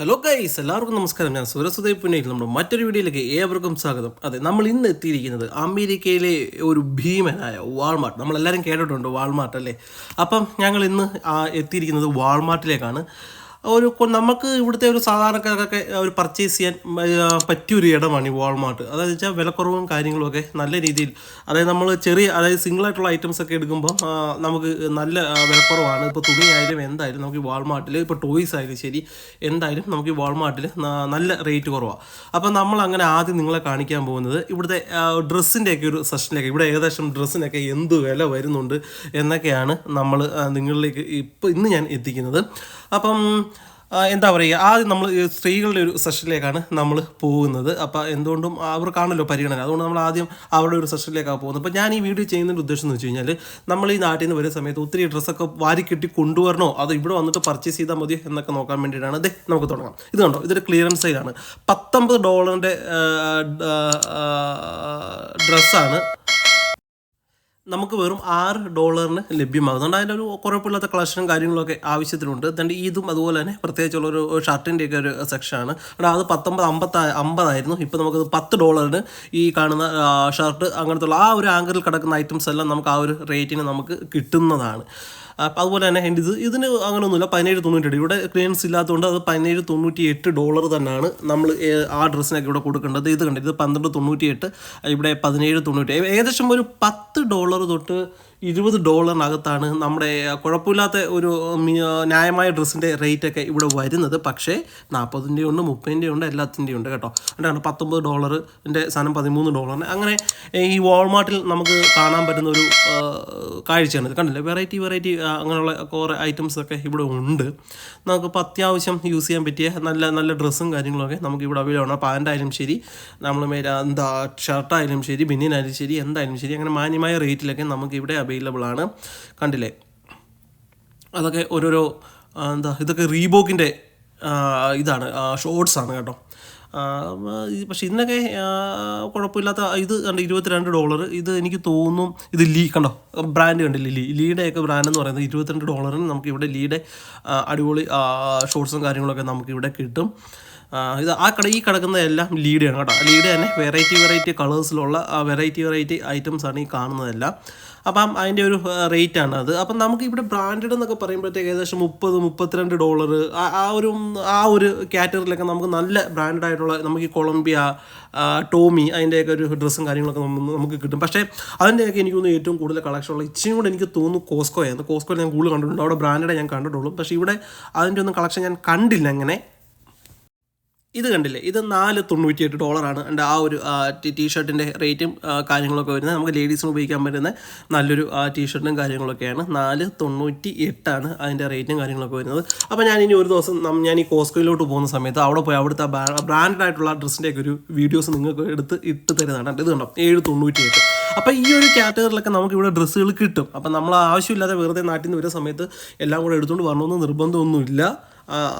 Hello guys, എല്ലാവർക്കും നമസ്കാരം. ഞാൻ സുരസുദയ് പുന്നയിൽ നമ്മുടെ മറ്റൊരു വീഡിയോയിലേക്ക് ഏവർക്കും സ്വാഗതം. അതെ, നമ്മൾ ഇന്ന് എത്തിയിരിക്കുന്നത് അമേരിക്കയിലെ ഒരു ഭീമനായ വാൾമാർട്ട്. നമ്മളെല്ലാവരും കേട്ടിട്ടുണ്ട് വാൾമാർട്ട് അല്ലേ. അപ്പം ഞങ്ങൾ ഇന്ന് എത്തിയിരിക്കുന്നത് വാൾമാർട്ടിലേക്കാണ്. നമുക്ക് ഇവിടുത്തെ ഒരു സാധാരണക്കാർക്കൊക്കെ ഒരു പർച്ചേസ് ചെയ്യാൻ പറ്റിയൊരു ഇടമാണ് ഈ വാൾമാർട്ട്. അതായത് വെച്ചാൽ വിലക്കുറവും കാര്യങ്ങളുമൊക്കെ നല്ല രീതിയിൽ, അതായത് നമ്മൾ അതായത് സിംഗിളായിട്ടുള്ള ഐറ്റംസ് ഒക്കെ എടുക്കുമ്പോൾ നമുക്ക് നല്ല വിലക്കുറവാണ്. ഇപ്പോൾ തുണിയായാലും എന്തായാലും നമുക്ക് ഈ വാൾമാർട്ടിൽ, ഇപ്പോൾ ടോയ്സ് ആയാലും ശരി, എന്തായാലും നമുക്ക് ഈ വാൾമാർട്ടിൽ നല്ല റേറ്റ് കുറവാണ്. അപ്പം നമ്മൾ അങ്ങനെ ആദ്യം നിങ്ങളെ കാണിക്കാൻ പോകുന്നത് ഇവിടുത്തെ ഡ്രസ്സിൻ്റെയൊക്കെ ഒരു സെഷനിലേക്ക്. ഇവിടെ ഏകദേശം ഡ്രസ്സിനൊക്കെ എന്ത് വില വരുന്നുണ്ട് എന്നൊക്കെയാണ് നമ്മൾ നിങ്ങളിലേക്ക് ഇന്ന് ഞാൻ എത്തിക്കുന്നത്. അപ്പം എന്താ പറയുക, ആദ്യം നമ്മൾ സ്ത്രീകളുടെ ഒരു സെഷനിലേക്കാണ് നമ്മൾ പോകുന്നത്. അപ്പോൾ എന്തുകൊണ്ടും അവർക്കാണല്ലോ പരിഗണന, അതുകൊണ്ട് നമ്മൾ ആദ്യം അവരുടെ ഒരു സെഷനിലേക്കാണ് പോകുന്നത്. അപ്പോൾ ഞാൻ ഈ വീഡിയോ ചെയ്യുന്നതിൻ്റെ ഉദ്ദേശം എന്ന് വെച്ച് കഴിഞ്ഞാൽ, നമ്മൾ ഈ നാട്ടിൽ നിന്ന് വരുന്ന സമയത്ത് ഒത്തിരി ഡ്രസ്സൊക്കെ വാരിക്കെട്ടി കൊണ്ടുവരണോ അതോ ഇവിടെ വന്നിട്ട് പർച്ചേസ് ചെയ്താൽ മതിയോ എന്നൊക്കെ നോക്കാൻ വേണ്ടിയിട്ടാണ്. അതെ, നമുക്ക് തുടങ്ങാം. ഇത് കണ്ടോ, ഇതൊരു ക്ലിയറൻസ് സെയിലാണ്. $19 ഡ്രസ്സാണ് നമുക്ക് വെറും $6 ലഭ്യമാകുന്നുണ്ട്. അതിൻ്റെ ഒരു കുഴപ്പമില്ലാത്ത കളക്ഷനും കാര്യങ്ങളൊക്കെ ആവശ്യത്തിനുണ്ട്. എന്നിട്ട് ഇതും അതുപോലെ തന്നെ പ്രത്യേകിച്ചുള്ളൊരു ഷർട്ടിൻ്റെയൊക്കെ ഒരു സെക്ഷനാണ്. അത് 19.50 ഇപ്പോൾ നമുക്കത് $10 ഈ കാണുന്ന ഷർട്ട് അങ്ങനത്തുള്ള ആ ഒരു ആങ്കറിൽ കിടക്കുന്ന ഐറ്റംസ് എല്ലാം നമുക്ക് ആ ഒരു റേറ്റിന് നമുക്ക് കിട്ടുന്നതാണ്. അതുപോലെ തന്നെ ഇതിന് അങ്ങനെയൊന്നുമില്ല. 17.98 ഇവിടെ ക്ലിയറൻസ് ഇല്ലാത്തതുകൊണ്ട് അത് $17.98 തന്നെയാണ് നമ്മൾ ആ ഡ്രസ്സിനൊക്കെ ഇവിടെ കൊടുക്കേണ്ടത്. ഇത് കണ്ടത്, ഇത് 12.98, ഇവിടെ 17.98, ഏകദേശം ഒരു $10 തൊട്ട് $20 നമ്മുടെ കുഴപ്പമില്ലാത്ത ഒരു ന്യായമായ ഡ്രസ്സിൻ്റെ റേറ്റൊക്കെ ഇവിടെ വരുന്നത്. പക്ഷേ 40-ൻ്റെ ഉണ്ട്, 30-ൻ്റെ ഉണ്ട്, എല്ലാത്തിൻ്റെയും ഉണ്ട് കേട്ടോ. അതാണ് $19 സാധനം $13. അങ്ങനെ ഈ വാൾമാർട്ടിൽ നമുക്ക് കാണാൻ പറ്റുന്ന ഒരു കാഴ്ചയാണ് ഇത്. കണ്ടില്ലേ, വെറൈറ്റി അങ്ങനെയുള്ള കുറേ ഐറ്റംസൊക്കെ ഇവിടെ ഉണ്ട്. നമുക്കിപ്പോൾ അത്യാവശ്യം യൂസ് ചെയ്യാൻ പറ്റിയ നല്ല നല്ല ഡ്രസ്സും കാര്യങ്ങളൊക്കെ നമുക്ക് ഇവിടെ അവൈലബിൾ ആണ്. പാൻ്റായാലും ശരി, നമ്മൾ ഷർട്ടായാലും ശരി, ബനിയനായാലും ശരി, എന്തായാലും ശരി, അങ്ങനെ മാന്യമായ റേറ്റിലൊക്കെ നമുക്ക് ഇവിടെ അവൈലബിൾ ആണ്. കണ്ടില്ലേ, അതൊക്കെ ഓരോരോ ഇതൊക്കെ റീബോക്കിൻ്റെ ഇതാണ്, ഷോർട്സാണ് കേട്ടോ. പക്ഷേ ഇതിനൊക്കെ കുഴപ്പമില്ലാത്ത ഇത് കണ്ട് $22. ഇത് എനിക്ക് തോന്നുന്നു ഇത് കണ്ടോ, ബ്രാൻഡ് കണ്ടില്ലേ, ലീയുടെയൊക്കെ ബ്രാൻഡ് എന്ന് പറയുന്നത് $22 നമുക്ക് ഇവിടെ ലീയുടെ അടിപൊളി ഷോർട്സും കാര്യങ്ങളൊക്കെ നമുക്കിവിടെ കിട്ടും. ഇത് ഈ കിടക്കുന്ന എല്ലാം ലീഡയാണ് കേട്ടോ. ലീഡ് തന്നെ വെറൈറ്റി കളേഴ്സിലുള്ള വെറൈറ്റി ഐറ്റംസാണ് ഈ കാണുന്നതെല്ലാം. അപ്പം അതിൻ്റെ ഒരു റേറ്റാണ് അത്. അപ്പം നമുക്ക് ഇവിടെ ബ്രാൻഡഡ് എന്നൊക്കെ പറയുമ്പോഴത്തേക്ക് ഏകദേശം $30-32 ആ ഒരു കാറ്റഗറിയിലൊക്കെ നമുക്ക് നല്ല ബ്രാൻഡഡ് ആയിട്ടുള്ള നമുക്ക് ഈ കൊളംബിയ, ടോമി, അതിൻ്റെയൊക്കെ ഒരു ഡ്രസ്സും കാര്യങ്ങളൊക്കെ നമുക്ക് കിട്ടും. പക്ഷേ അതിൻ്റെയൊക്കെ എനിക്ക് തോന്നുന്നു ഏറ്റവും കൂടുതൽ കളക്ഷനുള്ള ഇച്ചിരി കൂടെ എനിക്ക് തോന്നുന്നു കോസ്കോയാണ്. കോസ്കോയിൽ ഞാൻ കൂടുതൽ കണ്ടിട്ടുണ്ട്, അവിടെ ബ്രാൻഡഡ് ഞാൻ കണ്ടിട്ടുള്ളൂ. പക്ഷേ ഇവിടെ അതിൻ്റെ ഒന്നും കളക്ഷൻ ഞാൻ കണ്ടില്ല അങ്ങനെ. ഇത് കണ്ടില്ലേ, ഇത് $4.98 എൻ്റെ ആ ഒരു ടീഷർട്ടിൻ്റെ റേറ്റും കാര്യങ്ങളൊക്കെ വരുന്നത്. നമുക്ക് ലേഡീസിന് ഉപയോഗിക്കാൻ പറ്റുന്ന നല്ലൊരു ടീഷർട്ടും കാര്യങ്ങളൊക്കെയാണ്. $4.98 അതിൻ്റെ റേറ്റും കാര്യങ്ങളൊക്കെ വരുന്നത്. അപ്പോൾ ഞാൻ ഇനി ഒരു ദിവസം ഞാൻ ഈ കോസ്കോയിലോട്ട് പോകുന്ന സമയത്ത് അവിടെ പോയി അവിടുത്തെ ബ്രാൻഡഡ് ആയിട്ടുള്ള ഡ്രസ്സിൻ്റെയൊക്കെ ഒരു വീഡിയോസ് നിങ്ങൾക്ക് ഇട്ട് തരുന്നതാണ്. ഇത് കണ്ടോ, $7.98. അപ്പോൾ ഈ ഒരു കാറ്റഗറിയിലൊക്കെ നമുക്ക് ഇവിടെ ഡ്രസ്സുകൾ കിട്ടും. അപ്പം നമ്മൾ ആവശ്യമില്ലാതെ വെറുതെ നാട്ടിൽ നിന്ന് വരുന്ന സമയത്ത് എല്ലാം കൂടെ എടുത്തുകൊണ്ട് വരണമെന്ന് നിർബന്ധമൊന്നുമില്ല.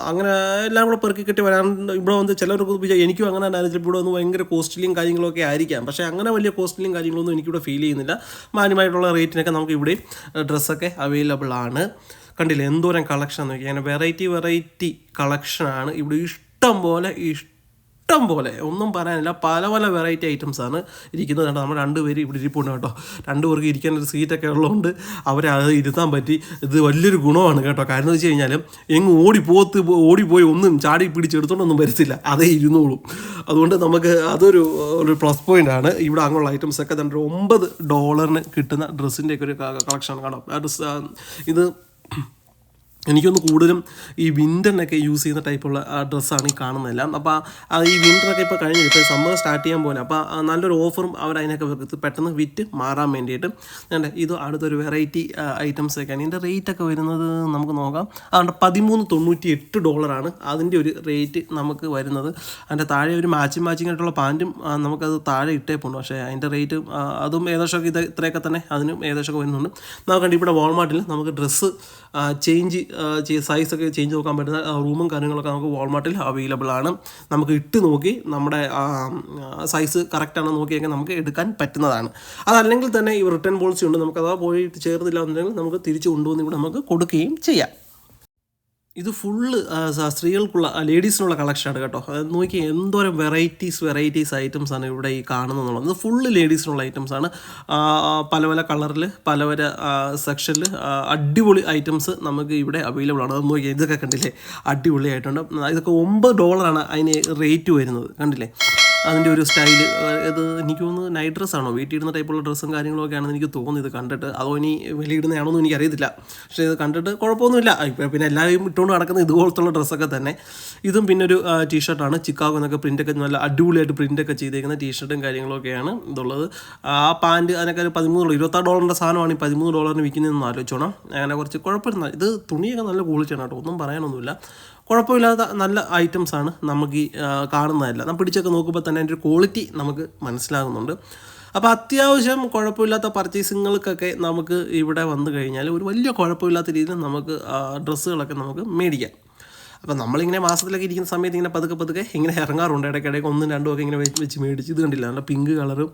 അങ്ങനെ എല്ലാം കൂടെ പെറുക്കി കെട്ടി വരാൻ ഇവിടെ വന്ന് ചിലർക്ക് എനിക്കും അങ്ങനെ തന്നെ ഇവിടെ വന്ന് ഭയങ്കര കോസ്റ്റ്ലിയും കാര്യങ്ങളൊക്കെ ആയിരിക്കാം. പക്ഷേ അങ്ങനെ വലിയ കോസ്റ്റ്ലിയും കാര്യങ്ങളൊന്നും എനിക്കിവിടെ ഫീൽ ചെയ്യുന്നില്ല. മാന്യമായിട്ടുള്ള റേറ്റിനൊക്കെ നമുക്ക് ഇവിടെ ഡ്രസ്സൊക്കെ അവൈലബിൾ ആണ്. കണ്ടില്ലേ എന്തോരം കളക്ഷൻ നോക്കി, അങ്ങനെ വെറൈറ്റി കളക്ഷനാണ് ഇവിടെ. ഇഷ്ടം പോലെ ഒന്നും പറയാനില്ല, പല വെറൈറ്റി ഐറ്റംസാണ് ഇരിക്കുന്നത്. കണ്ടോ, നമ്മൾ 2 പേര് ഇവിടെ ഇരിപ്പുണ്ട് കേട്ടോ. 2 പേർക്ക് ഇരിക്കാൻ ഒരു സീറ്റൊക്കെ ഉള്ളതുകൊണ്ട് അവരെ അത് ഇരുത്താൻ പറ്റി. ഇത് വലിയൊരു ഗുണമാണ് കേട്ടോ. കാരണം എന്ന് വെച്ച് കഴിഞ്ഞാൽ ഓടിപ്പോയി ഒന്നും ചാടി പിടിച്ചെടുത്തോണ്ടൊന്നും വരത്തില്ല, അതേ ഇരുന്നോളും. അതുകൊണ്ട് നമുക്ക് അതൊരു പ്ലസ് പോയിൻ്റ് ആണ്. ഇവിടെ അങ്ങനെയുള്ള ഐറ്റംസൊക്കെ തന്നെ $9 കിട്ടുന്ന ഡ്രസ്സിൻ്റെയൊക്കെ ഒരു കളക്ഷനാണ് കാണാം. ഇത് എനിക്കൊന്ന് കൂടുതലും ഈ വിൻ്ററിനൊക്കെ യൂസ് ചെയ്യുന്ന ടൈപ്പുള്ള ഡ്രസ്സാണ് ഈ കാണുന്നതെല്ലാം. അപ്പോൾ ഈ വിൻ്ററൊക്കെ ഇപ്പോൾ കഴിഞ്ഞു, ഇപ്പോൾ സമ്മർ സ്റ്റാർട്ട് ചെയ്യാൻ പോകുന്നത്. അപ്പോൾ നല്ലൊരു ഓഫറും അവരതിനൊക്കെ പെട്ടെന്ന് വിറ്റ് മാറാൻ വേണ്ടിയിട്ട് ഇത് അടുത്തൊരു വെറൈറ്റി ഐറ്റംസൊക്കെയാണ്. ഇതിൻ്റെ റേറ്റൊക്കെ വരുന്നത് നമുക്ക് നോക്കാം. അതുകൊണ്ട് $13.98 അതിൻ്റെ ഒരു റേറ്റ് നമുക്ക് വരുന്നത്. അതിൻ്റെ താഴെ ഒരു മാച്ചിങ് ആയിട്ടുള്ള പാൻറ്റും നമുക്കത് താഴെ ഇട്ടേ പോകുന്നു. പക്ഷേ അതിൻ്റെ റേറ്റ് അതും ഏകദേശമൊക്കെ ഇത്രയൊക്കെ തന്നെ അതിനും ഏകദേശമൊക്കെ വരുന്നുണ്ട്. നമുക്കുണ്ട് ഇവിടെ വാൾമാർട്ടിൽ നമുക്ക് ഡ്രസ്സ് സൈസൊക്കെ ചേഞ്ച് നോക്കാൻ പറ്റുന്ന റൂമും കാര്യങ്ങളൊക്കെ നമുക്ക് വാൾമാർട്ടിൽ അവൈലബിൾ ആണ്. നമുക്ക് ഇട്ട് നോക്കി നമ്മുടെ സൈസ് കറക്റ്റാണെന്ന് നോക്കിയൊക്കെ നമുക്ക് എടുക്കാൻ പറ്റുന്നതാണ്. അതല്ലെങ്കിൽ തന്നെ ഈ റിട്ടേൺ പോളിസി ഉണ്ട്. നമുക്കത് പോയിട്ട് ചേർന്നില്ല എന്നുണ്ടെങ്കിൽ നമുക്ക് തിരിച്ച് കൊണ്ടുവന്ന് ഇവിടെ നമുക്ക് കൊടുക്കുകയും ചെയ്യാം. ഇത് ഫുള്ള് സ്ത്രീകൾക്കുള്ള ലേഡീസിനുള്ള കളക്ഷനാണ് കേട്ടോ. അത് നോക്കി എന്തോരം വെറൈറ്റീസ് ഐറ്റംസാണ് ഇവിടെ ഈ കാണുന്നതെന്നുള്ളത്. ഇത് ഫുള്ള് ലേഡീസിനുള്ള ഐറ്റംസാണ്. പല പല കളറിൽ പല പല സെക്ഷനിൽ അടിപൊളി ഐറ്റംസ് നമുക്ക് ഇവിടെ അവൈലബിൾ ആണ്. അത് നോക്കി ഇതൊക്കെ കണ്ടില്ലേ, അടിപൊളിയായിട്ടുണ്ട്. ഇതൊക്കെ $9 അതിന് റേറ്റ് വരുന്നത്, കണ്ടില്ലേ അതിൻ്റെ ഒരു സ്റ്റൈല്. ഇത് എനിക്ക് തോന്നുന്നു നൈറ്റ് ഡ്രസ്സാണോ, വീട്ടിൽ ഇടുന്ന ടൈപ്പുള്ള ഡ്രസ്സും കാര്യങ്ങളൊക്കെ ആണെന്ന് എനിക്ക് തോന്നുന്നു ഇത് കണ്ടിട്ട്. അതോ ഇനി വെളിയിടുന്നതാണോന്നും എനിക്കറിയത്തില്ല. പക്ഷേ ഇത് കണ്ടിട്ട് കുഴപ്പമൊന്നുമില്ല. ഇപ്പം പിന്നെ എല്ലാവരും ഇട്ടുകൊണ്ട് നടക്കുന്ന ഇതുപോലത്തുള്ള ഡ്രസ്സൊക്കെ തന്നെ. ഇതും പിന്നെ ഒരു ടീഷർട്ടാണ്. ചിക്കാഗോ എന്നൊക്കെ പ്രിൻ്റൊക്കെ നല്ല അടിപൊളിയായിട്ട് പ്രിൻ്റൊക്കെ ചെയ്തേക്കുന്ന ടീഷർട്ടും കാര്യങ്ങളൊക്കെയാണ് ഇതുള്ളത്. ആ പാൻറ്റ് അതിനൊക്കെ ഒരു $13, $26 സാധനമാണ് ഈ $13 വിൽക്കുന്നതെന്ന് ആലോചിച്ചോണം. അങ്ങനെ കുറച്ച് കുഴപ്പമില്ല. ഇത് തുണിയൊക്കെ നല്ല ക്വാളിറ്റിയാണ് കേട്ടോ, ഒന്നും പറയാനൊന്നുമില്ല. കുഴപ്പമില്ലാത്ത നല്ല ഐറ്റംസാണ് നമുക്ക് ഈ കാണുന്നതല്ല. നമ്മൾ പിടിച്ചൊക്കെ നോക്കുമ്പോൾ തന്നെ അതിൻ്റെ ഒരു ക്വാളിറ്റി നമുക്ക് മനസ്സിലാകുന്നുണ്ട്. അപ്പോൾ അത്യാവശ്യം കുഴപ്പമില്ലാത്ത പർച്ചേസിങ്ങൾക്കൊക്കെ നമുക്ക് ഇവിടെ വന്നു കഴിഞ്ഞാൽ ഒരു വലിയ കുഴപ്പമില്ലാത്ത രീതിയിൽ നമുക്ക് ഡ്രസ്സുകളൊക്കെ നമുക്ക് മേടിക്കാം. അപ്പോൾ നമ്മളിങ്ങനെ മാസത്തിലൊക്കെ ഇരിക്കുന്ന സമയത്ത് ഇങ്ങനെ പതുക്കെ ഇങ്ങനെ ഇറങ്ങാറുണ്ട്. ഇടയ്ക്കിടയ്ക്ക് 1-2 ഒക്കെ ഇങ്ങനെ വെച്ച് മേടിച്ച്. ഇത് കണ്ടില്ല, നല്ല പിങ്ക് കളറും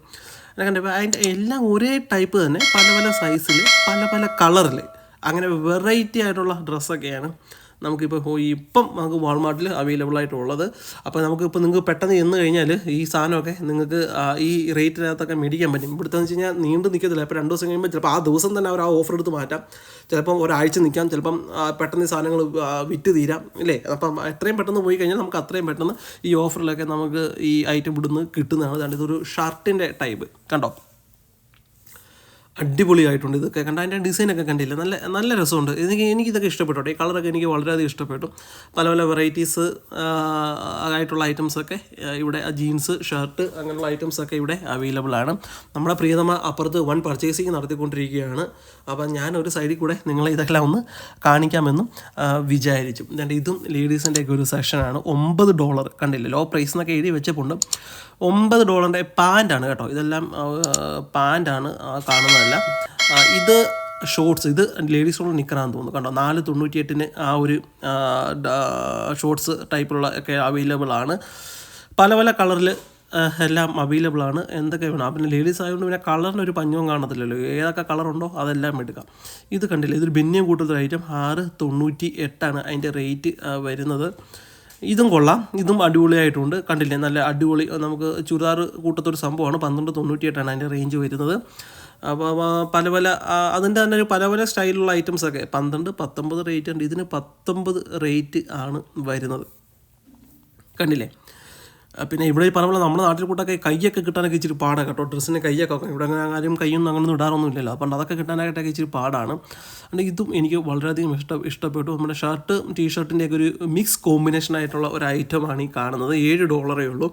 കണ്ടപ്പോൾ അതിൻ്റെ എല്ലാം ഒരേ ടൈപ്പ് തന്നെ, പല പല സൈസിൽ പല പല കളറിൽ അങ്ങനെ വെറൈറ്റി ആയിട്ടുള്ള ഡ്രസ്സൊക്കെയാണ് നമുക്കിപ്പോൾ ഇപ്പം നമുക്ക് വാൾമാർട്ടിൽ അവൈലബിൾ ആയിട്ടുള്ളത്. അപ്പോൾ നമുക്കിപ്പോൾ നിങ്ങൾക്ക് പെട്ടെന്ന് ചെന്ന് കഴിഞ്ഞാൽ ഈ സാധനമൊക്കെ നിങ്ങൾക്ക് ഈ റേറ്റിനകത്തൊക്കെ മേടിക്കാൻ പറ്റും. ഇവിടുത്തെ വെച്ച് കഴിഞ്ഞാൽ നീണ്ടു നിൽക്കത്തില്ല. ഇപ്പോൾ 2 ദിവസം കഴിയുമ്പോൾ ചിലപ്പോൾ ആ ദിവസം തന്നെ അവർ ആ ഓഫർ എടുത്ത് മാറ്റാം. ചിലപ്പം ഒരാഴ്ച നിൽക്കാം, ചിലപ്പം പെട്ടെന്ന് ഈ സാധനങ്ങൾ വിറ്റ് തീരാം അല്ലേ. അപ്പം എത്രയും പെട്ടെന്ന് പോയി കഴിഞ്ഞാൽ നമുക്ക് അത്രയും പെട്ടെന്ന് ഈ ഓഫറിലൊക്കെ നമുക്ക് ഈ ഐറ്റം ഇവിടുന്ന് കിട്ടുന്നതാണ്. അതാണ് ഇതൊരു ഷർട്ടിൻ്റെ ടൈപ്പ്, കണ്ടോ അടിപൊളിയായിട്ടുണ്ട്. ഇതൊക്കെ കണ്ട അതിൻ്റെ ഡിസൈനൊക്കെ കണ്ടില്ല, നല്ല രസമുണ്ട്. എനിക്കിതൊക്കെ ഇഷ്ടപ്പെട്ടു. ഈ കളറൊക്കെ എനിക്ക് വളരെയധികം ഇഷ്ടപ്പെട്ടു. പല പല വെറൈറ്റീസ് ആയിട്ടുള്ള ഐറ്റംസൊക്കെ ഇവിടെ, ജീൻസ്, ഷർട്ട് അങ്ങനെയുള്ള ഐറ്റംസൊക്കെ ഇവിടെ അവൈലബിൾ ആണ്. നമ്മുടെ പ്രിയതമ അപ്പുറത്ത് വൺ പർച്ചേസിങ് നടത്തിക്കൊണ്ടിരിക്കുകയാണ്. അപ്പം ഞാൻ ഒരു സൈഡിൽ കൂടെ നിങ്ങളെ ഇതെല്ലാം ഒന്ന് കാണിക്കാമെന്നും വിചാരിച്ചു. എന്നിട്ട് ഇതും ലേഡീസിൻ്റെയൊക്കെ ഒരു സെക്ഷനാണ്. $9 കണ്ടില്ല, ലോ പ്രൈസ് എന്നൊക്കെ എഴുതി വെച്ചപ്പോണ്ട് $9 പാൻറ്റാണ് കേട്ടോ. ഇതെല്ലാം പാൻറ്റാണ് കാണുന്നതല്ല. ഇത് ഷോർട്സ്, ഇത് ലേഡീസിനുള്ള നിക്കറാന്ന് തോന്നുന്നു കണ്ടോ. $4.98 ആ ഒരു ഷോർട്സ് ടൈപ്പിലുള്ള ഒക്കെ അവൈലബിൾ ആണ്. പല പല കളറിൽ എല്ലാം അവൈലബിൾ ആണ്. എന്തൊക്കെ വേണം, പിന്നെ ലേഡീസ് ആയതുകൊണ്ട് പിന്നെ കളറിനൊരു പഞ്ഞവും കാണത്തില്ലല്ലോ, ഏതൊക്കെ കളറുണ്ടോ അതെല്ലാം എടുക്കാം. ഇത് കണ്ടില്ല, ഇതൊരു ബെന്നിയം കൂട്ടത്തൊരു ഐറ്റം. $6.98 അതിൻ്റെ റേറ്റ് വരുന്നത്. ഇതും കൊള്ളാം, ഇതും അടിപൊളിയായിട്ടുണ്ട്. കണ്ടില്ലേ, നല്ല അടിപൊളി നമുക്ക് ചുരിദാർ കൂട്ടത്തൊരു സംഭവമാണ്. $12.98 അതിൻ്റെ റേഞ്ച് വരുന്നത്. അപ്പോൾ പല പല അതിൻ്റെ തന്നെ ഒരു പല പല സ്റ്റൈലുള്ള ഐറ്റംസൊക്കെ 12, 19 റേറ്റ് ഉണ്ട്. ഇതിന് 19 റേറ്റ് ആണ് വരുന്നത്, കണ്ടില്ലേ. പിന്നെ ഇവിടെ ഈ പറഞ്ഞ പോലെ നമ്മുടെ നാട്ടിൽ കൂട്ടൊക്കെ കൈയൊക്കെ കിട്ടാനൊക്കെ ഇച്ചിരി പാടാണ് കേട്ടോ. ഡ്രസ്സിന് കൈയൊക്കെ ഇവിടെ അങ്ങനെ ആരും കൈയൊന്നും അങ്ങനെയൊന്നും ഇടാറൊന്നും ഇല്ലല്ലോ. അപ്പം അതൊക്കെ കിട്ടാനായിട്ടൊക്കെ ഇച്ചിരി പാടാണ്. അതുകൊണ്ട് ഇതും എനിക്ക് വളരെയധികം ഇഷ്ടപ്പെട്ടു. നമ്മുടെ ഷർട്ട് ടീഷർട്ടിൻ്റെയൊക്കെ ഒരു മിക്സ് കോമ്പിനേഷനായിട്ടുള്ള ഒരു ഐറ്റമാണ് ഈ കാണുന്നത്. $7 ഉള്ളൂ.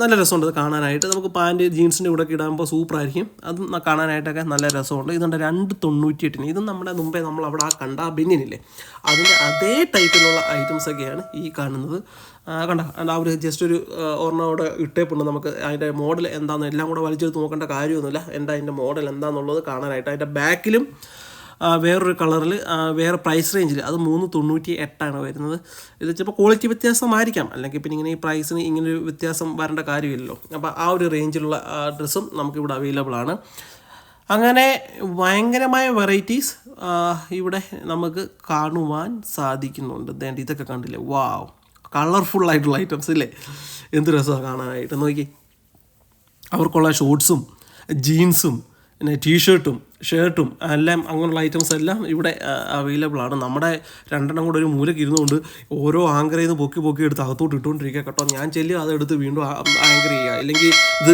നല്ല രസമുണ്ട് അത് കാണാനായിട്ട്. നമുക്ക് പാൻറ്റ് ജീൻസിൻ്റെ കൂടെ ഒക്കെ ഇടാകുമ്പോൾ സൂപ്പറായിരിക്കും. അതും കാണാനായിട്ടൊക്കെ നല്ല രസമുണ്ട്. ഇതുണ്ട് $2.98. ഇതും നമ്മുടെ മുമ്പേ നമ്മൾ അവിടെ കണ്ട ബെന്നിനില്ലേ അതിൻ്റെ അതേ ടൈപ്പിലുള്ള ഐറ്റംസൊക്കെയാണ് ഈ കാണുന്നത്. കണ്ട അവർ ജസ്റ്റ് ഒരു ഒരെണ്ണം അവിടെ ഇട്ടേപ്പുണ്ട്. നമുക്ക് അതിൻ്റെ മോഡൽ എന്താണെന്ന് എല്ലാം കൂടെ വലിച്ചെടുത്ത് നോക്കേണ്ട കാര്യമൊന്നുമില്ല. അതിൻ്റെ മോഡൽ എന്താണെന്നുള്ളത് കാണാനായിട്ട്. അതിൻ്റെ ബാക്കിലും വേറൊരു കളറിൽ വേറെ പ്രൈസ് റേഞ്ചിൽ അത് $3.98 വരുന്നത്. ഇത് ചിലപ്പോൾ ക്വാളിറ്റി വ്യത്യാസമായിരിക്കാം, അല്ലെങ്കിൽ പിന്നെ ഇങ്ങനെ ഈ പ്രൈസിന് ഇങ്ങനൊരു വ്യത്യാസം വരേണ്ട കാര്യമില്ലല്ലോ. അപ്പോൾ ആ ഒരു റേഞ്ചിലുള്ള ഡ്രസ്സും നമുക്കിവിടെ അവൈലബിൾ ആണ്. അങ്ങനെ ഭയങ്കരമായ വെറൈറ്റീസ് ഇവിടെ നമുക്ക് കാണുവാൻ സാധിക്കുന്നുണ്ട്. ഇതൊക്കെ കണ്ടില്ലേ, വാവ്, കളർഫുള്ളായിട്ടുള്ള ഐറ്റംസ് ഇല്ലേ, എന്ത് രസമാണ് കാണാനായിട്ട്. നോക്കി അവർക്കുള്ള ഷോർട്ട്സും ജീൻസും പിന്നെ ടീഷർട്ടും ഷർട്ടും എല്ലാം അങ്ങനെയുള്ള ഐറ്റംസ് എല്ലാം ഇവിടെ അവൈലബിൾ ആണ്. നമ്മുടെ 2 കൂടെ ഒരു മൂലയ്ക്ക് ഇരുന്നുകൊണ്ട് ഓരോ ആങ്കറിൽ നിന്ന് പൊക്കി എടുത്ത് അകത്തോട്ട് ഇട്ടുകൊണ്ടിരിക്കുക കേട്ടോ. ഞാൻ ചെല്ലുക അതെടുത്ത് വീണ്ടും ആങ്കർ ചെയ്യുക. ഇല്ലെങ്കിൽ ഇത്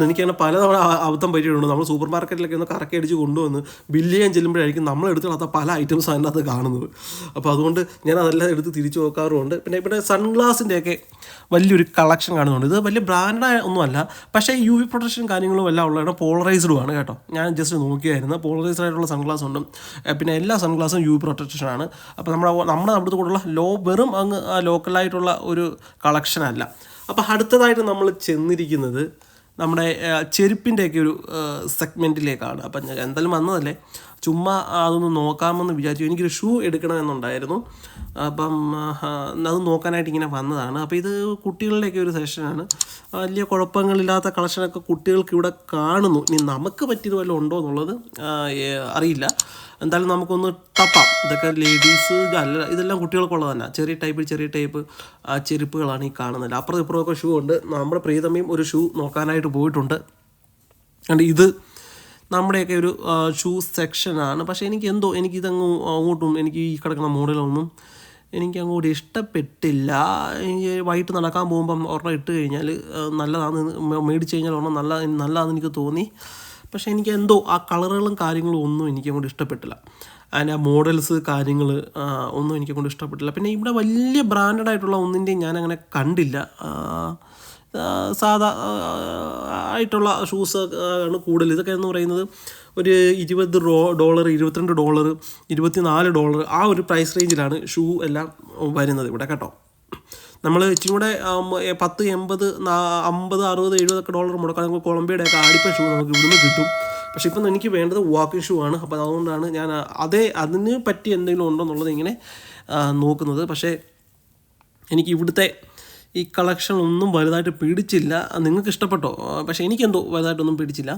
എനിക്കങ്ങനെ പലതവണ അബദ്ധം പറ്റിയിട്ടുണ്ട്. നമ്മൾ സൂപ്പർ മാർക്കറ്റിലൊക്കെ ഒന്ന് കറക്കി അടിച്ച് കൊണ്ടുവന്ന് ബില്ല് ചെയ്യാൻ ചെല്ലുമ്പോഴായിരിക്കും നമ്മളെടുത്തിടാത്ത പല ഐറ്റംസ് അതിനകത്ത് കാണുന്നത്. അപ്പോൾ അതുകൊണ്ട് ഞാൻ അതെല്ലാം എടുത്ത് തിരിച്ചു നോക്കാറുമുണ്ട്. പിന്നെ ഇവിടെ സൺഗ്ലാസിൻ്റെയൊക്കെ വലിയൊരു കളക്ഷൻ കാണുന്നുണ്ട്. ഇത് വലിയ ബ്രാൻഡ് ഒന്നുമല്ല, പക്ഷേ UV പ്രൊട്ടക്ഷൻ കാര്യങ്ങളും എല്ലാം ഉള്ളതാണ്. പോളറൈസ്ഡും ആണ് കേട്ടോ. ഞാൻ ജസ്റ്റ് നോക്കിയായിരുന്നു, പോളറൈസ്ഡ് ആയിട്ടുള്ള സൺഗ്ലാസ് ഉണ്ട്. പിന്നെ എല്ലാ സൺഗ്ലാസും UV പ്രൊട്ടക്ഷനാണ്. അപ്പോൾ നമ്മുടെ അവിടുത്തെ കൂടെയുള്ള വെറും അങ്ങ് ലോക്കലായിട്ടുള്ള ഒരു കളക്ഷനല്ല. അപ്പോൾ അടുത്തതായിട്ട് നമ്മൾ ചെന്നിരിക്കുന്നത് നമ്മുടെ ചെരുപ്പിൻ്റെയൊക്കെ ഒരു സെഗ്മെൻറ്റിലേക്കാണ്. അപ്പം എന്തായാലും വന്നതല്ലേ, ചുമ്മാ അതൊന്ന് നോക്കാമെന്ന് വിചാരിച്ചു. എനിക്കൊരു ഷൂ എടുക്കണമെന്നുണ്ടായിരുന്നു. അപ്പം അത് നോക്കാനായിട്ട് ഇങ്ങനെ വന്നതാണ്. അപ്പോൾ ഇത് കുട്ടികളുടെയൊക്കെ ഒരു സെഷനാണ്. വലിയ കുഴപ്പങ്ങളില്ലാത്ത കളക്ഷനൊക്കെ കുട്ടികൾക്ക് ഇവിടെ കാണുന്നു. ഇനി നമുക്ക് പറ്റിയത് വല്ലതും ഉണ്ടോ എന്നുള്ളത് അറിയില്ല. എന്തായാലും നമുക്കൊന്ന് തപ്പാം. ഇതൊക്കെ ലേഡീസ് അല്ല, ഇതെല്ലാം കുട്ടികൾക്കുള്ളത് തന്നെ. ചെറിയ ടൈപ്പ് ചെരുപ്പുകളാണ് ഈ കാണുന്നത്. അപ്പുറം ഇപ്പുറമൊക്കെ ഷൂ ഉണ്ട്. നമ്മുടെ പ്രീതമ്മയും ഒരു ഷൂ നോക്കാനായിട്ട് പോയിട്ടുണ്ട്. അതുകൊണ്ട് ഇത് നമ്മുടെയൊക്കെ ഒരു ഷൂ സെക്ഷനാണ്. പക്ഷേ എനിക്കിതങ്ങോട്ടും എനിക്ക് ഈ കിടക്കുന്ന മോഡലൊന്നും എനിക്കങ്ങോട്ട് ഇഷ്ടപ്പെട്ടില്ല. എനിക്ക് വൈകിട്ട് നടക്കാൻ പോകുമ്പം ഒരെണ്ണം ഇട്ട് കഴിഞ്ഞാൽ നല്ലതാണെന്ന് മേടിച്ച് കഴിഞ്ഞാൽ ഒരെണ്ണം നല്ലതാണെന്ന് എനിക്ക് തോന്നി. പക്ഷേ ആ കളറുകളും കാര്യങ്ങളും ഒന്നും എനിക്കങ്ങോട്ട് ഇഷ്ടപ്പെട്ടില്ല. അതിൻ്റെ ആ മോഡൽസ് കാര്യങ്ങൾ ഒന്നും എനിക്കങ്ങോട്ട് ഇഷ്ടപ്പെട്ടില്ല. പിന്നെ ഇവിടെ വലിയ ബ്രാൻഡഡ് ആയിട്ടുള്ള ഒന്നിൻ്റെയും ഞാനങ്ങനെ കണ്ടില്ല. സാധാ ആയിട്ടുള്ള ഷൂസ് ആണ് കൂടുതൽ. ഇതൊക്കെ എന്ന് പറയുന്നത് ഒരു $20, $22, $24 ആ ഒരു പ്രൈസ് റേഞ്ചിലാണ് ഷൂ എല്ലാം വരുന്നത് ഇവിടെ കേട്ടോ. നമ്മൾ ഇച്ചിരി കൂടെ $10, $80, $50, $60, $70 മുടക്കുകയാണെങ്കിൽ കൊളംബിയയുടെയൊക്കെ ആടിപ്പ ഷൂ നമുക്ക് ഇവിടുന്ന് കിട്ടും. പക്ഷേ ഇപ്പം എനിക്ക് വേണ്ടത് വാക്കിംഗ് ഷൂ ആണ്. അപ്പോൾ അതുകൊണ്ടാണ് ഞാൻ അതിന് പറ്റി എന്തെങ്കിലും ഉണ്ടോ എന്നുള്ളത് ഇങ്ങനെ നോക്കുന്നത്. പക്ഷേ എനിക്ക് ഇവിടുത്തെ ഈ കളക്ഷൻ ഒന്നും വലുതായിട്ട് പിടിച്ചില്ല. നിങ്ങൾക്ക് ഇഷ്ടപ്പെട്ടോ? പക്ഷേ വലുതായിട്ടൊന്നും പിടിച്ചില്ല.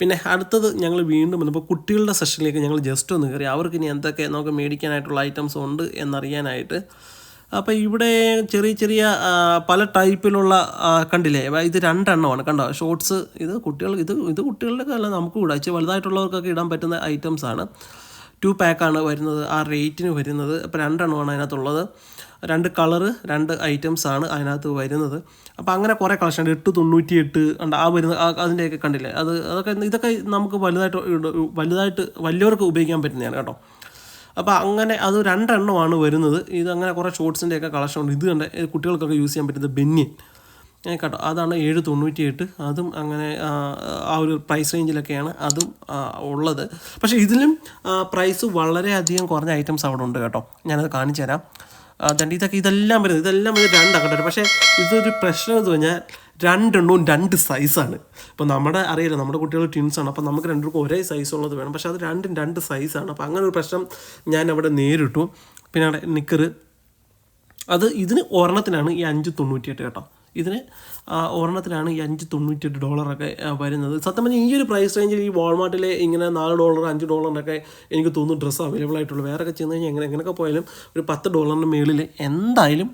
പിന്നെ അടുത്തത് ഞങ്ങൾ വീണ്ടും വന്നപ്പോൾ കുട്ടികളുടെ സെഷനിലേക്ക് ഞങ്ങൾ ജസ്റ്റ് ഒന്ന് കയറി. അവർക്ക് ഇനി എന്തൊക്കെ നമുക്ക് മേടിക്കാനായിട്ടുള്ള ഐറ്റംസ് ഉണ്ട് എന്നറിയാനായിട്ട്. അപ്പോൾ ഇവിടെ ചെറിയ പല ടൈപ്പിലുള്ള കണ്ടില്ലേ, ഇത് 2 എണ്ണമാണ് കണ്ടോ ഷോർട്സ്. ഇത് കുട്ടികളുടെ അല്ല, നമുക്ക് കൂടെ വലുതായിട്ടുള്ളവർക്കൊക്കെ ഇടാൻ പറ്റുന്ന ഐറ്റംസാണ്. 2 പാക്കാണ് വരുന്നത് ആ റേറ്റിന് വരുന്നത്. അപ്പോൾ 2 എണ്ണമാണ് അതിനകത്തുള്ളത്. 2 കളറ് 2 ഐറ്റംസാണ് അതിനകത്ത് വരുന്നത്. അപ്പോൾ അങ്ങനെ കുറേ കളക്ഷൻ ഉണ്ട്. 898 ഉണ്ട് ആ വരുന്നത്. അതിൻ്റെയൊക്കെ കണ്ടില്ലേ, ഇതൊക്കെ നമുക്ക് വലുതായിട്ട് വലിയവർക്ക് ഉപയോഗിക്കാൻ പറ്റുന്നതാണ് കേട്ടോ. അപ്പോൾ അങ്ങനെ അത് 2 എണ്ണമാണ് വരുന്നത്. ഇതങ്ങനെ കുറേ ഷോർട്സിൻ്റെയൊക്കെ കളക്ഷൻ ഉണ്ട്. ഇത് കണ്ട കുട്ടികൾക്കൊക്കെ യൂസ് ചെയ്യാൻ പറ്റുന്നത് ബെന്യൻ കേട്ടോ. അതാണ് 798. അതും അങ്ങനെ ആ ഒരു പ്രൈസ് റേഞ്ചിലൊക്കെയാണ് അതും ഉള്ളത്. പക്ഷേ ഇതിലും പ്രൈസ് വളരെയധികം കുറഞ്ഞ ഐറ്റംസ് അവിടെ ഉണ്ട് കേട്ടോ. ഞാനത് കാണിച്ചു തരാം. ഇതെല്ലാം വരുന്നത് 2 കേട്ടോ. പക്ഷേ ഇതൊരു പ്രശ്നം എന്ന് പറഞ്ഞാൽ 2 എണ്ണവും 2 സൈസാണ്. ഇപ്പോൾ അറിയില്ല, നമ്മുടെ കുട്ടികൾ ട്വിൻസാണ്. അപ്പോൾ നമുക്ക് 2 പേർക്കും ഒരേ സൈസ് ഉള്ളത് വേണം. പക്ഷേ അത് 2 സൈസാണ്. അപ്പോൾ അങ്ങനെ ഒരു പ്രശ്നം ഞാൻ അവിടെ നേരിട്ടു. പിന്നെ അവിടെ നിക്കറ് ഇതിന് ഒരെണ്ണത്തിനാണ് ഈ $5.98 കേട്ടോ. ഇതിന് ഒരെണ്ണത്തിനാണ് ഈ $5.98 വരുന്നത്. സത്യം പറഞ്ഞാൽ ഈ ഒരു പ്രൈസ് റേഞ്ചിൽ ഈ വാൾമാർട്ടിലെ ഇങ്ങനെ $4, $5 എനിക്ക് തോന്നുന്നു ഡ്രസ്സ് അവൈലബിൾ ആയിട്ടുള്ളൂ. വേറെയൊക്കെ ചെന്ന് കഴിഞ്ഞാൽ എങ്ങനെയൊക്കെ പോയാലും ഒരു $10 മേളിൽ എന്തായാലും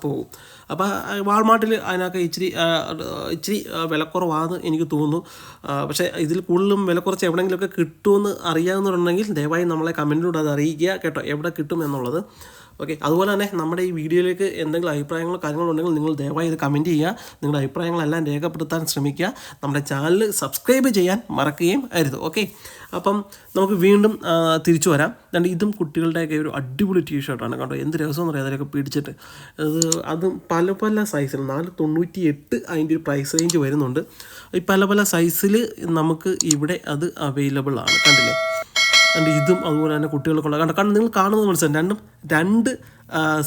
പോകും. അപ്പോൾ വാൾമാർട്ടിൽ അതിനൊക്കെ ഇച്ചിരി വിലക്കുറവാണെന്ന് എനിക്ക് തോന്നുന്നു. പക്ഷേ ഇതിൽ കൂടുതലും വില കുറച്ച് എവിടെയെങ്കിലുമൊക്കെ കിട്ടുമെന്ന് അറിയാവുന്നവരുണ്ടെങ്കിൽ ദയവായി നമ്മളെ കമൻറ്റിലൂടെ അത് അറിയിക്കുക കേട്ടോ, എവിടെ കിട്ടും എന്നുള്ളത്. ഓക്കെ, അതുപോലെ തന്നെ നമ്മുടെ ഈ വീഡിയോയിലേക്ക് എന്തെങ്കിലും അഭിപ്രായങ്ങളോ കാര്യങ്ങളോ ഉണ്ടെങ്കിൽ നിങ്ങൾ ദയവായി ഇത് കമൻറ്റ് ചെയ്യുക. നിങ്ങളുടെ അഭിപ്രായങ്ങളെല്ലാം രേഖപ്പെടുത്താൻ ശ്രമിക്കുക. നമ്മുടെ ചാനൽ സബ്സ്ക്രൈബ് ചെയ്യാൻ മറക്കുകയും അരുത്. ഓക്കെ, അപ്പം നമുക്ക് വീണ്ടും തിരിച്ചു വരാം. ഇതും കുട്ടികളുടെയൊക്കെ ഒരു അടിപൊളി ടീഷർട്ടാണ് കേട്ടോ. എന്ത് രസമെന്ന് പറയാം അതിലൊക്കെ പിടിച്ചിട്ട്. അതും പല സൈസിൽ $4.98 അതിൻ്റെ ഒരു പ്രൈസ് റേഞ്ച് വരുന്നുണ്ട്. ഈ പല സൈസിൽ നമുക്ക് ഇവിടെ അത് അവൈലബിൾ ആണ്. കണ്ടില്ലേ, ഇതും അതുപോലെ തന്നെ കുട്ടികൾക്കുള്ള കാരണം നിങ്ങൾ കാണുന്നത് മനസ്സിലാവും. 2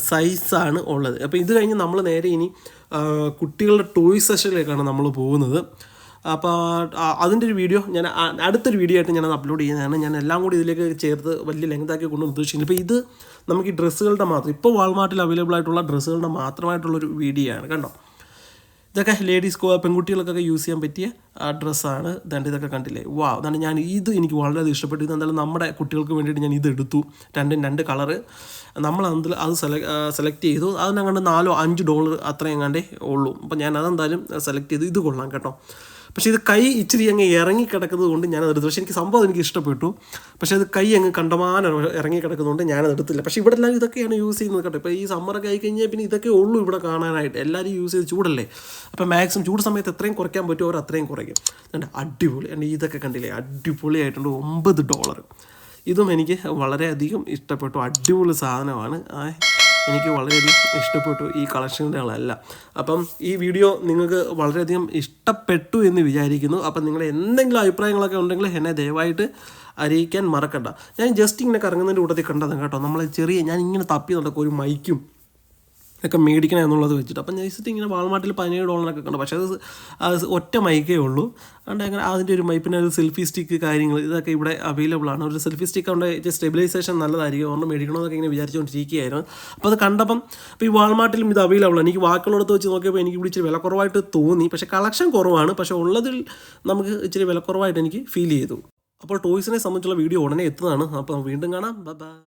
സൈസാണ് ഉള്ളത്. അപ്പോൾ ഇത് കഴിഞ്ഞ് നമ്മൾ നേരെ ഇനി കുട്ടികളുടെ ടോയ് സെഷനിലേക്കാണ് നമ്മൾ പോകുന്നത്. അപ്പോൾ അതിൻ്റെ ഒരു വീഡിയോ ഞാൻ അടുത്തൊരു വീഡിയോ ആയിട്ട് ഞാനത് അപ്ലോഡ് ചെയ്യുന്നതാണ്. ഞാൻ എല്ലാം കൂടി ഇതിലേക്ക് ചേർത്ത് വലിയ ലെങ്താക്കി കൊണ്ട് ഉദ്ദേശിക്കുന്നത്. ഇപ്പോൾ ഇത് നമുക്ക് ഈ ഡ്രസ്സുകളുടെ മാത്രം, ഇപ്പോൾ വാൾമാർട്ടിൽ അവൈലബിൾ ആയിട്ടുള്ള ഡ്രസ്സുകളുടെ മാത്രമായിട്ടുള്ളൊരു വീഡിയോ ആണ് കണ്ടോ. ഇതൊക്കെ ലേഡീസ് പെൺകുട്ടികൾക്കൊക്കെ യൂസ് ചെയ്യാൻ പറ്റിയ ഡ്രസ്സാണ്. ഇതൊക്കെ കണ്ടില്ലേ, ഞാൻ എനിക്ക് വളരെയധികം ഇഷ്ടപ്പെട്ടു. ഇതെന്തായാലും നമ്മുടെ കുട്ടികൾക്ക് വേണ്ടിയിട്ട് ഞാൻ ഇതെടുത്തു. 2 കളറ് നമ്മൾ അത് സെലക്ട് ചെയ്തു. അതിനങ്ങാണ്ട് $4-5 അത്രയും കണ്ടേ ഉള്ളൂ. അപ്പോൾ ഞാൻ അതെന്തായാലും സെലക്ട് ചെയ്തു. ഇത് കൊള്ളാം കേട്ടോ. പക്ഷേ ഇത് കൈ ഇച്ചിരി അങ്ങ് ഇറങ്ങിക്കിടക്കുന്നത് കൊണ്ട് ഞാനതെടുത്തു. പക്ഷേ എനിക്ക് ഇഷ്ടപ്പെട്ടു. പക്ഷേ അത് കൈ അങ്ങ് കണ്ടമാനം ഇറങ്ങിക്കിടക്കുന്നതുകൊണ്ട് ഞാനതെടുത്തില്ല. പക്ഷേ ഇവിടെ എല്ലാവരും ഇതൊക്കെയാണ് യൂസ് ചെയ്യുന്നത് കേട്ടോ. ഇപ്പോൾ ഈ സമ്മറൊക്കെ ആയി കഴിഞ്ഞാൽ പിന്നെ ഇതൊക്കെ ഉള്ളൂ ഇവിടെ കാണാനായിട്ട്. എല്ലാവരും യൂസ് ചെയ്ത് ചൂടല്ലേ. അപ്പോൾ മാക്സിമം ചൂട് സമയത്ത് എത്രയും കുറയ്ക്കാൻ പറ്റുമോ അവർ അത്രയും കുറയ്ക്കും. അടിപൊളി. ഇതൊക്കെ കണ്ടില്ലേ, അടിപൊളിയായിട്ടുണ്ട്. $9. ഇതും എനിക്ക് വളരെയധികം ഇഷ്ടപ്പെട്ടു. അടിപൊളി സാധനമാണ്. എനിക്ക് വളരെയധികം ഇഷ്ടപ്പെട്ടു ഈ കളക്ഷനുകളെല്ലാം. അപ്പം ഈ വീഡിയോ നിങ്ങൾക്ക് വളരെയധികം ഇഷ്ടപ്പെട്ടു എന്ന് വിചാരിക്കുന്നു. അപ്പം നിങ്ങളുടെ എന്തെങ്കിലും അഭിപ്രായങ്ങളൊക്കെ ഉണ്ടെങ്കിൽ എന്നെ ദയവായിട്ട് അറിയിക്കാൻ മറക്കണ്ട. ഞാൻ ജസ്റ്റ് ഇങ്ങനെ കറങ്ങുന്നതിൻ്റെ കൂട്ടത്തിൽ കണ്ടതാണ് കേട്ടോ. ഞാൻ ഇങ്ങനെ തപ്പി നടക്കും ഒരു മൈക്കും ഒക്കെ മേടിക്കണം എന്നുള്ളത് വെച്ചിട്ട്. അപ്പം ജസ്റ്റ് ഇങ്ങനെ വാൾമാർട്ടിൽ $17 കണ്ടു. പക്ഷേ അത് ഒറ്റ മൈക്കേ ഉള്ളൂ. അതുകൊണ്ട് അങ്ങനെ അതിൻ്റെ ഒരു മൈക്ക്, പിന്നെ ഒരു സെൽഫി സ്റ്റിക്ക് കാര്യങ്ങൾ ഇതൊക്കെ ഇവിടെ അവൈലബിൾ ആണ്. ഒരു സെൽഫി സ്റ്റിക്ക് കൊണ്ട് സ്റ്റെബിലൈസേഷൻ നല്ലതായിരിക്കും, അതുകൊണ്ട് മേടിക്കണമെന്നൊക്കെ ഇങ്ങനെ വിചാരിച്ചുകൊണ്ടിരിക്കുകയായിരുന്നു. അപ്പോൾ അത് കണ്ടപ്പം ഇപ്പോൾ ഈ വാൾമാർട്ടിലും ഇത് അവൈലബിൾ ആണ്. എനിക്ക് ബാക്കിയുള്ളടത്ത് വെച്ച് നോക്കിയപ്പോൾ എനിക്ക് ഇവിടെ ഇച്ചിരി വില കുറവായിട്ട് തോന്നി. പക്ഷേ കളക്ഷൻ കുറവാണ്, പക്ഷേ ഉള്ളതിൽ നമുക്ക് ഇച്ചിരി വില കുറവായിട്ട് എനിക്ക് ഫീൽ ചെയ്തു. അപ്പോൾ ടോയ്സിനെ സംബന്ധിച്ചുള്ള വീഡിയോ ഉടനെ എത്തുന്നതാണ്. അപ്പോൾ വീണ്ടും കാണാം. ബൈ.